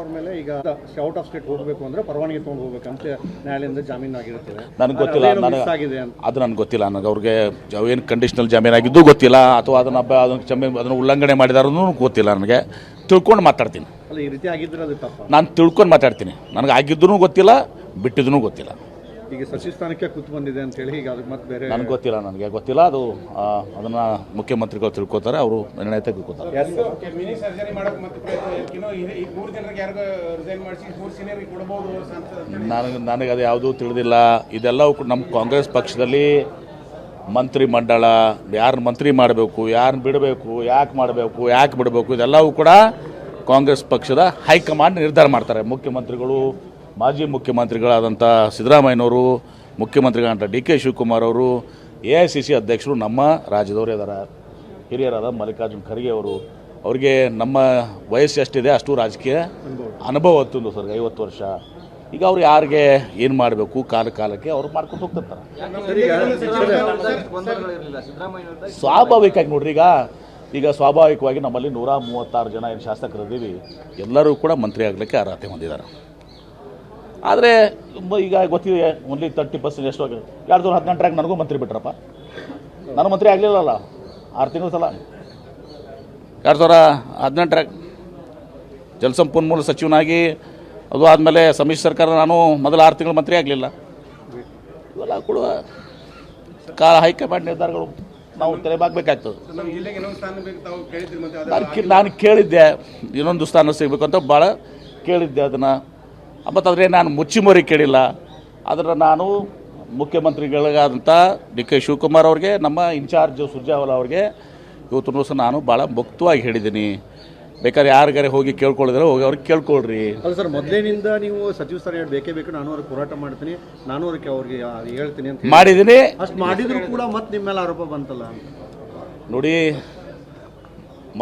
ಅವ್ರ ಮೇಲೆ ಈಗ ಔಟ್ ಆಫ್ ಸ್ಟೇಟ್ ಹೋಗಬೇಕು ಅಂದ್ರೆ ಪರವಾನಗಿ ತೊಗೊಂಡು ಹೋಗ್ಬೇಕಂತ ನ್ಯಾಯಾಲಯದಿಂದ ಜಾಮೀನು ಆಗಿರುತ್ತದೆ. ನನಗೆ ಗೊತ್ತಿಲ್ಲ, ಅದು ನನಗೆ ಗೊತ್ತಿಲ್ಲ. ನನಗೆ ಅವ್ರಿಗೆ ಏನು ಕಂಡೀಷನಲ್ ಜಾಮೀನು ಆಗಿದ್ದು ಗೊತ್ತಿಲ್ಲ, ಅಥವಾ ಅದನ್ನು ಉಲ್ಲಂಘನೆ ಮಾಡಿದಾರೂ ಗೊತ್ತಿಲ್ಲ. ನನಗೆ ತಿಳ್ಕೊಂಡು ಮಾತಾಡ್ತೀನಿ. ಅಲ್ಲ, ಈ ರೀತಿ ಆಗಿದ್ರೆ ಅದು ತಪ್ಪ. ನಾನು ತಿಳ್ಕೊಂಡು ಮಾತಾಡ್ತೀನಿ. ನನಗೆ ಆಗಿದ್ದೂ ಗೊತ್ತಿಲ್ಲ, ಬಿಟ್ಟಿದ್ದೂ ಗೊತ್ತಿಲ್ಲ. ಈಗ ಸಚಿವ ಸ್ಥಾನಕ್ಕೆ ಕೂತು ಬಂದಿದೆ ಅಂತ ಹೇಳಿ ಈಗ ಅದಕ್ಕೆ ಮತ್ತೆ ಬೇರೆ ನನಗೆ ಗೊತ್ತಿಲ್ಲ. ನನಗೆ ಗೊತ್ತಿಲ್ಲ. ಅದು ಅದನ್ನು ಮುಖ್ಯಮಂತ್ರಿಗಳು ತಿಳ್ಕೊತಾರೆ, ಅವರು ನಿರ್ಣಯ ತೆಗೆದುಕೊತಾರೆ. ನನಗೆ ಅದು ಯಾವುದೂ ತಿಳಿದಿಲ್ಲ. ಇದೆಲ್ಲವೂ ನಮ್ಮ ಕಾಂಗ್ರೆಸ್ ಪಕ್ಷದಲ್ಲಿ ಮಂತ್ರಿ ಮಂಡಳ ಯಾರನ್ನ ಮಂತ್ರಿ ಮಾಡಬೇಕು, ಯಾರನ್ನ ಬಿಡಬೇಕು, ಯಾಕೆ ಬಿಡಬೇಕು, ಇದೆಲ್ಲವೂ ಕೂಡ ಕಾಂಗ್ರೆಸ್ ಪಕ್ಷದ ಹೈಕಮಾಂಡ್ ನಿರ್ಧಾರ ಮಾಡ್ತಾರೆ. ಮುಖ್ಯಮಂತ್ರಿಗಳು, ಮಾಜಿ ಮುಖ್ಯಮಂತ್ರಿಗಳಾದಂಥ ಸಿದ್ದರಾಮಯ್ಯನವರು, ಮುಖ್ಯಮಂತ್ರಿಗಳಾದಂಥ DK ಶಿವಕುಮಾರ್ ಅವರು, AICC ಅಧ್ಯಕ್ಷರು ನಮ್ಮ ರಾಜ್ಯದವರು ಇದ್ದಾರೆ. ಹಿರಿಯರಾದ ಮಲ್ಲಿಕಾರ್ಜುನ್ ಖರ್ಗೆ ಅವರು, ಅವರಿಗೆ ನಮ್ಮ ವಯಸ್ಸು ಎಷ್ಟಿದೆ ಅಷ್ಟು ರಾಜಕೀಯ ಅನುಭವ ಹೊತ್ತುಂದು ಸರ್, 50 ವರ್ಷ. ಈಗ ಅವ್ರು ಯಾರಿಗೆ ಏನು ಮಾಡಬೇಕು ಕಾಲಕ್ಕೆ ಅವ್ರು ಮಾಡ್ಕೊಂಡು ಹೋಗ್ತಿರ್ತಾರೆ. ಸ್ವಾಭಾವಿಕವಾಗಿ ನೋಡ್ರಿ, ಈಗ ಸ್ವಾಭಾವಿಕವಾಗಿ ನಮ್ಮಲ್ಲಿ 136 ಜನ ಏನು ಶಾಸಕರಿದ್ದೀವಿ, ಎಲ್ಲರೂ ಕೂಡ ಮಂತ್ರಿ ಆಗಲಿಕ್ಕೆ ಅರ್ಹತೆ ಹೊಂದಿದ್ದಾರೆ. ಆದರೆ ಈಗ ಗೊತ್ತಿದೆ, ಓನ್ಲಿ 30% ಎಷ್ಟು 2018 ನನಗೂ ಮಂತ್ರಿ ಬಿಟ್ರಪ್ಪ. ನಾನು ಮಂತ್ರಿ ಆಗಲಿಲ್ಲಲ್ಲ 6 ತಿಂಗಳ ಸಲ. 2018 ಜಲಸಂಪನ್ಮೂಲ ಸಚಿವನಾಗಿ, ಅದು ಆದಮೇಲೆ ಸಮ್ಮಿಶ್ರ ಸರ್ಕಾರ ನಾನು ಮೊದಲು 6 ತಿಂಗಳು ಮಂತ್ರಿ ಆಗಲಿಲ್ಲ. ಇವೆಲ್ಲ ಕೂಡ ಹೈಕಮಾಂಡ್ ನಿರ್ಧಾರಗಳು ನಾವು ತಲೆಬಾಗಬೇಕಾಗ್ತದೆ. ನಾನು ಕೇಳಿದ್ದೆ ಇನ್ನೊಂದು ಸ್ಥಾನ ಸಿಗಬೇಕು ಅಂತ ಭಾಳ ಕೇಳಿದ್ದೆ ಅದನ್ನು. ಮತ್ತು ಆದರೆ ನಾನು ಮುಚ್ಚಿಮರಿ ಕೇಳಿಲ್ಲ. ಆದರೆ ನಾನು ಮುಖ್ಯಮಂತ್ರಿಗಳಿಗಾದಂಥ DK ಶಿವಕುಮಾರ್ ಅವ್ರಿಗೆ, ನಮ್ಮ ಇನ್ಚಾರ್ಜ್ ಸುರ್ಜೇವಾಲಾ ಅವ್ರಿಗೆ ಇವತ್ತು ಸಹ ನಾನು ಭಾಳ ಮುಕ್ತವಾಗಿ ಹೇಳಿದ್ದೀನಿ. ಬೇಕಾದ್ರೆ ಯಾರಿಗಾರೆ ಹೋಗಿ ಕೇಳ್ಕೊಳ್ಳಿದ್ರೆ ಹೋಗಿ ಅವ್ರಿಗೆ ಕೇಳ್ಕೊಳ್ರಿ. ಅದು ಸರ್, ಮೊದಲಿನಿಂದ ನೀವು ಸಚಿವ ಸ್ಥಾನ ಬೇಕೇ ಬೇಕು, ನಾನು ಅವ್ರಿಗೆ ಹೋರಾಟ ಮಾಡ್ತೀನಿ, ನಾನು ಅವ್ರಿಗೆ ಹೇಳ್ತೀನಿ ಅಂತ ಮಾಡಿದ್ದೀನಿ. ಅಷ್ಟು ಮಾಡಿದ್ರು ಕೂಡ ಮತ್ತೆ ನಿಮ್ಮ ಮೇಲೆ ಆರೋಪ ಬಂತಲ್ಲ. ನೋಡಿ,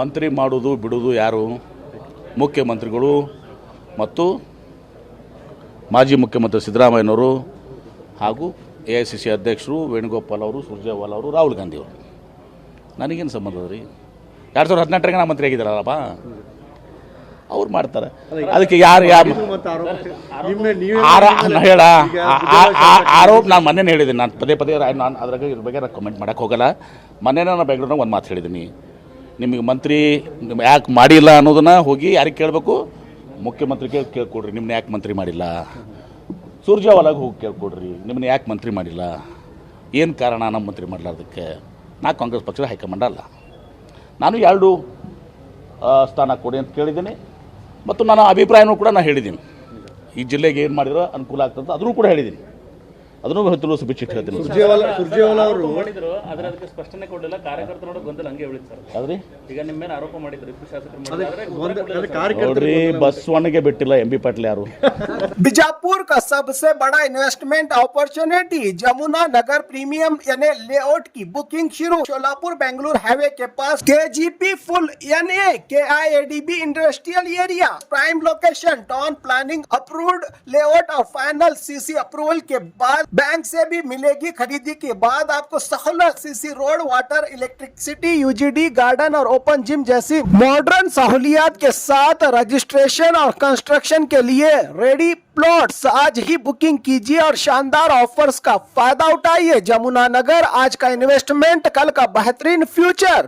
ಮಂತ್ರಿ ಮಾಡೋದು ಬಿಡೋದು ಯಾರು? ಮುಖ್ಯಮಂತ್ರಿಗಳು ಮತ್ತು ಮಾಜಿ ಮುಖ್ಯಮಂತ್ರಿ ಸಿದ್ದರಾಮಯ್ಯನವರು ಹಾಗೂ AICC ಅಧ್ಯಕ್ಷರು ವೇಣುಗೋಪಾಲ್ ಅವರು, ಸುರ್ಜೇವಾಲಾ ಅವರು, ರಾಹುಲ್ ಗಾಂಧಿ ಅವರು. ನನಗೇನು ಸಂಬಂಧ ಅದ ರೀ? 2018 ನಾನು ಮಂತ್ರಿ ಆಗಿದ್ದಾರಲ್ಲಪ್ಪ, ಅವ್ರು ಮಾಡ್ತಾರೆ. ಅದಕ್ಕೆ ಯಾರು ಹೇಳ ಆರೋಪ ನಾನು ಮೊನ್ನೆ ಹೇಳಿದ್ದೀನಿ. ನಾನು ಪದೇ ನಾನು ಅದ್ರಾಗ ಇದ್ರ ಬಗ್ಗೆ ನಾನು ಕಮೆಂಟ್ ಮಾಡೋಕ್ಕೆ ಹೋಗಲ್ಲ. ಮೊನ್ನೆ ನಾನು ಬೆಂಗಳೂರಿನಾಗ ಒಂದು ಮಾತು ಹೇಳಿದ್ದೀನಿ, ನಿಮಗೆ ಮಂತ್ರಿ ಯಾಕೆ ಮಾಡಿಲ್ಲ ಅನ್ನೋದನ್ನು ಹೋಗಿ ಯಾರಿಗೆ ಕೇಳಬೇಕು? ಮುಖ್ಯಮಂತ್ರಿ ಕೇಳ್ಕೊಡ್ರಿ, ನಿಮ್ಮನ್ನ ಯಾಕೆ ಮಂತ್ರಿ ಮಾಡಿಲ್ಲ. ಸುರ್ಜೇವಾಲಾಗೆ ಹೋಗಿ ಕೇಳ್ಕೊಡ್ರಿ, ನಿಮ್ಮನ್ನ ಯಾಕೆ ಮಂತ್ರಿ ಮಾಡಿಲ್ಲ, ಏನು ಕಾರಣ ನಮ್ಮ ಮಂತ್ರಿ ಮಾಡಲಾರ್ದಕ್ಕೆ. ನಾ ಕಾಂಗ್ರೆಸ್ ಪಕ್ಷದ ಹೈಕಮಾಂಡ್ ಅಲ್ಲ. ನಾನು 2 ಸ್ಥಾನ ಕೊಡಿ ಅಂತ ಕೇಳಿದ್ದೀನಿ, ಮತ್ತು ನನ್ನ ಅಭಿಪ್ರಾಯನೂ ಕೂಡ ನಾನು ಹೇಳಿದ್ದೀನಿ. ಈ ಜಿಲ್ಲೆಗೆ ಏನು ಮಾಡಿರೋ ಅನುಕೂಲ ಆಗ್ತದೆ ಅದನ್ನು ಕೂಡ ಹೇಳಿದ್ದೀನಿ. ಅದನ್ನು ತಿಳಿಸಿ ಬಿಚ್ಚಿಟ್ಟು ಹೇಳ್ತೀನಿ. ಸುರ್ಜೇವಾಲಾ ಅವರು ಅದಕ್ಕೆ ಸ್ಪಷ್ಟನೆ ಕೊಡಲಿಲ್ಲ, ಕಾರ್ಯಕರ್ತರು ಗೊಂದಲ ಹಂಗೆ ಉಳಿತು ಸರ್. ಯಾವ್ರಿ ಈಗ ನಿಮ್ಮ ಮೇಲೆ ಆರೋಪ ಮಾಡಿದ್ರು ಶಾಸಕರು ನೋಡ್ರಿ, ಬಸವಣ್ಣಗೆ ಬಿಟ್ಟಿಲ್ಲ MB ಪಾಟೀಲ್ ಯಾರು? बीजापुर का सबसे बड़ा इन्वेस्टमेंट अपॉर्चुनिटी जमुना नगर प्रीमियम यानी लेआउट की बुकिंग शुरू। सोलापुर बेंगलुरु हाईवे के पास KGP फुल यानी KIADB industrial area, prime location, town planning approved layout और फाइनल CC अप्रूवल के बाद बैंक से भी मिलेगी। खरीदी के बाद आपको सहूलत CC road, water, electricity, UGD, garden और ओपन जिम जैसी मॉडर्न सहूलियात के साथ रजिस्ट्रेशन और कंस्ट्रक्शन के लिए रेडी प्लॉट्स। आज ही बुकिंग कीजिए और शानदार ऑफर्स का फायदा उठाइए। जमुना नगर, आज का इन्वेस्टमेंट, कल का बेहतरीन फ्यूचर।